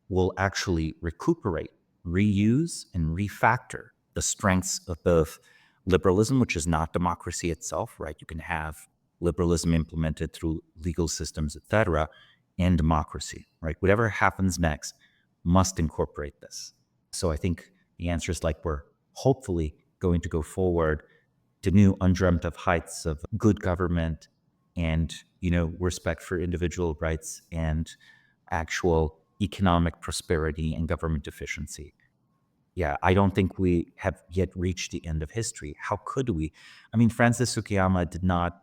[SPEAKER 3] will actually recuperate reuse and refactor the strengths of both liberalism, which is not democracy itself, right? You can have liberalism implemented through legal systems, etc., and democracy, right? Whatever happens next must incorporate this. So I think the answer is like we're hopefully going to go forward to new undreamt of heights of good government and, respect for individual rights and actual economic prosperity and government efficiency. Yeah, I don't think we have yet reached the end of history. How could we? I mean, Francis Fukuyama did not,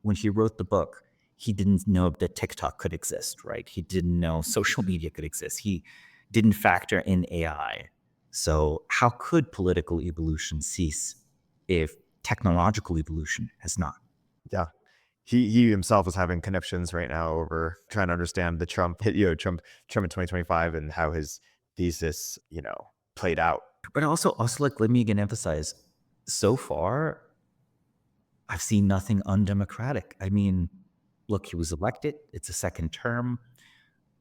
[SPEAKER 3] when he wrote the book, he didn't know that TikTok could exist, right? He didn't know social media could exist. He didn't factor in AI. So how could political evolution cease if technological evolution has not?
[SPEAKER 2] Yeah. He himself is having conniptions right now over trying to understand the Trump in 2025 and how his thesis, played out.
[SPEAKER 3] But also like, let me again emphasize, so far, I've seen nothing undemocratic. I mean, look, he was elected. It's a second term.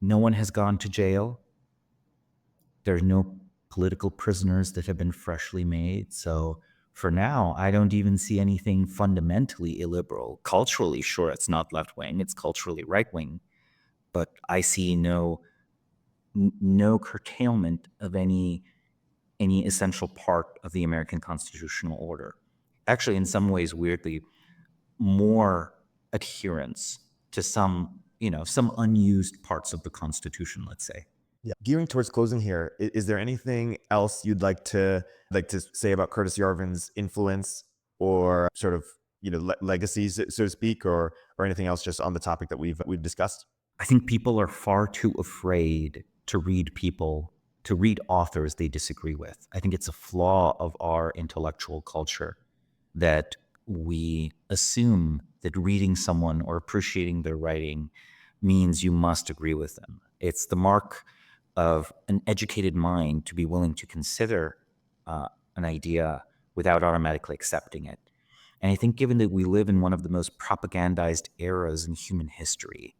[SPEAKER 3] No one has gone to jail. There's no political prisoners that have been freshly made. So for now, I don't even see anything fundamentally illiberal. Culturally, sure, it's not left wing, it's culturally right wing. But I see no curtailment of any essential part of the American constitutional order. Actually, in some ways, weirdly, more adherence to some unused parts of the Constitution, let's say.
[SPEAKER 2] Yeah. Gearing towards closing here, is there anything else you'd like to say about Curtis Yarvin's influence or sort of legacies, so to speak, or anything else just on the topic that we've discussed?
[SPEAKER 3] I think people are far too afraid to read authors they disagree with. I think it's a flaw of our intellectual culture that we assume that reading someone or appreciating their writing means you must agree with them. It's the mark of an educated mind to be willing to consider an idea without automatically accepting it. And I think given that we live in one of the most propagandized eras in human history,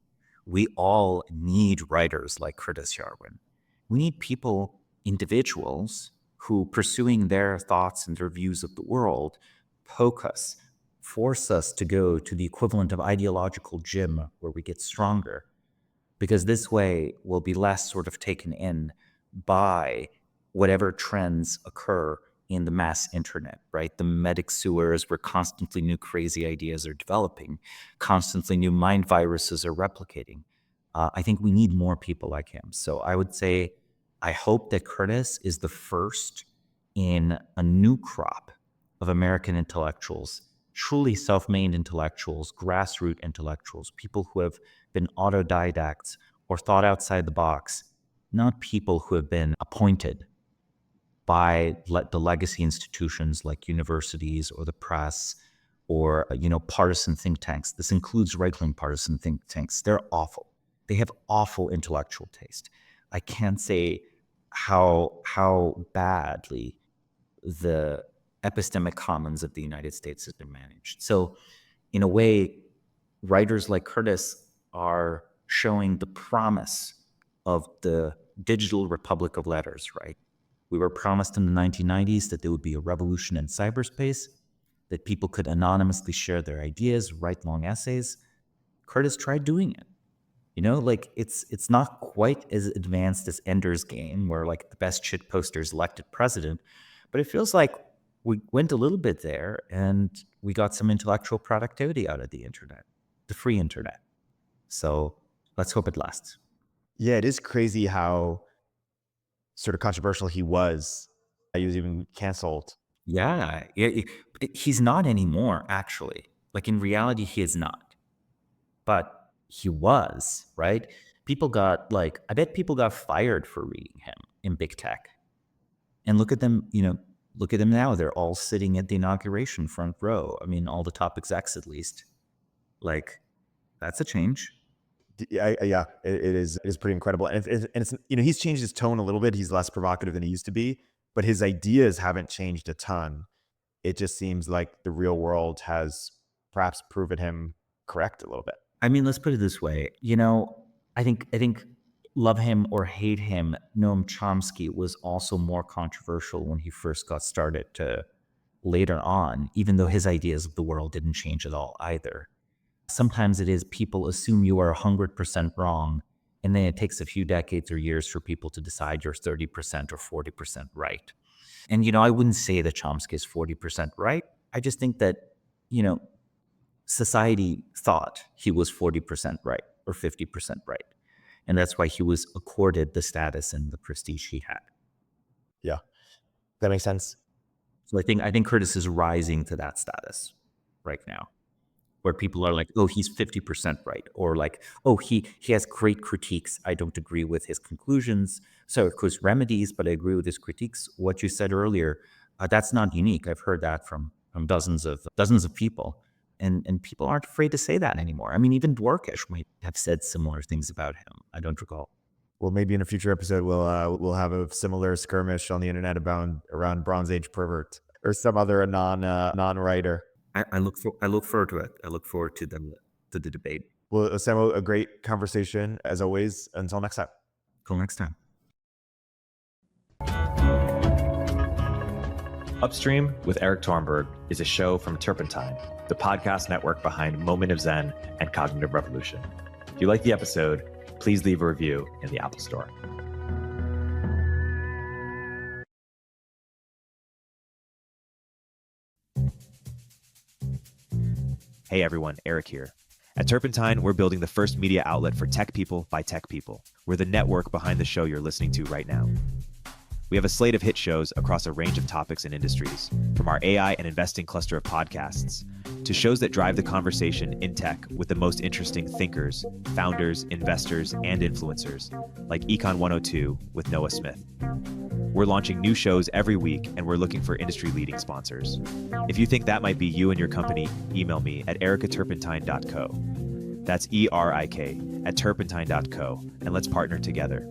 [SPEAKER 3] we all need writers like Curtis Yarvin. We need people, individuals, who pursuing their thoughts and their views of the world poke us, force us to go to the equivalent of ideological gym where we get stronger. Because this way we'll be less sort of taken in by whatever trends occur in the mass internet, right? The medic sewers where constantly new crazy ideas are developing, constantly new mind viruses are replicating. I think we need more people like him. So I would say, I hope that Curtis is the first in a new crop of American intellectuals, truly self-made intellectuals, grassroots intellectuals, people who have been autodidacts or thought outside the box, not people who have been appointed by the legacy institutions like universities or the press or partisan think tanks. This includes right-wing partisan think tanks. They're awful. They have awful intellectual taste. I can't say how badly the epistemic commons of the United States has been managed. So in a way, writers like Curtis are showing the promise of the digital republic of letters, right? We were promised in the 1990s that there would be a revolution in cyberspace, that people could anonymously share their ideas, write long essays. Curtis tried doing it. It's not quite as advanced as Ender's Game, where like the best shit poster is elected president, but it feels like we went a little bit there and we got some intellectual productivity out of the internet, the free internet. So let's hope it lasts.
[SPEAKER 2] Yeah, it is crazy how sort of controversial he was. He was even canceled.
[SPEAKER 3] Yeah, he's not anymore, actually. Like in reality, he is not. But he was, right? I bet people got fired for reading him in big tech. And look at them, now. They're all sitting at the inauguration front row. I mean, all the top execs, at least. Like, that's a change.
[SPEAKER 2] Yeah, it is pretty incredible. And it's he's changed his tone a little bit. He's less provocative than he used to be, but his ideas haven't changed a ton. It just seems like the real world has perhaps proven him correct a little bit.
[SPEAKER 3] I mean, let's put it this way. I think love him or hate him, Noam Chomsky was also more controversial when he first got started to later on, even though his ideas of the world didn't change at all either. Sometimes it is people assume you are 100% wrong, and then it takes a few decades or years for people to decide you're 30% or 40% right. And, I wouldn't say that Chomsky is 40% right. I just think that, society thought he was 40% right or 50% right. And that's why he was accorded the status and the prestige he had.
[SPEAKER 2] Yeah, that makes sense.
[SPEAKER 3] So I think Curtis is rising to that status right now, where people are like, oh, he's 50% right. Or like, oh, he has great critiques. I don't agree with his conclusions. So of course, remedies, but I agree with his critiques. What you said earlier, that's not unique. I've heard that from dozens of people. And people aren't afraid to say that anymore. I mean, even Dworkish might have said similar things about him. I don't recall.
[SPEAKER 2] Well, maybe in a future episode, we'll have a similar skirmish on the internet around Bronze Age pervert or some other non-writer.
[SPEAKER 3] I look forward to it. I look forward to the debate.
[SPEAKER 2] Well, Samo, a great conversation as always. Until next time.
[SPEAKER 3] Till next time.
[SPEAKER 1] Upstream with Erik Torenberg is a show from Turpentine, the podcast network behind Moment of Zen and Cognitive Revolution. If you like the episode, please leave a review in the Apple Store. Hey everyone, Erik here. At Turpentine, we're building the first media outlet for tech people by tech people. We're the network behind the show you're listening to right now. We have a slate of hit shows across a range of topics and industries, from our AI and investing cluster of podcasts to shows that drive the conversation in tech with the most interesting thinkers, founders, investors, and influencers, like Econ 102 with Noah Smith. We're launching new shows every week, and we're looking for industry-leading sponsors. If you think that might be you and your company, email me at eric@turpentine.co. That's ERIK at turpentine.co, and let's partner together.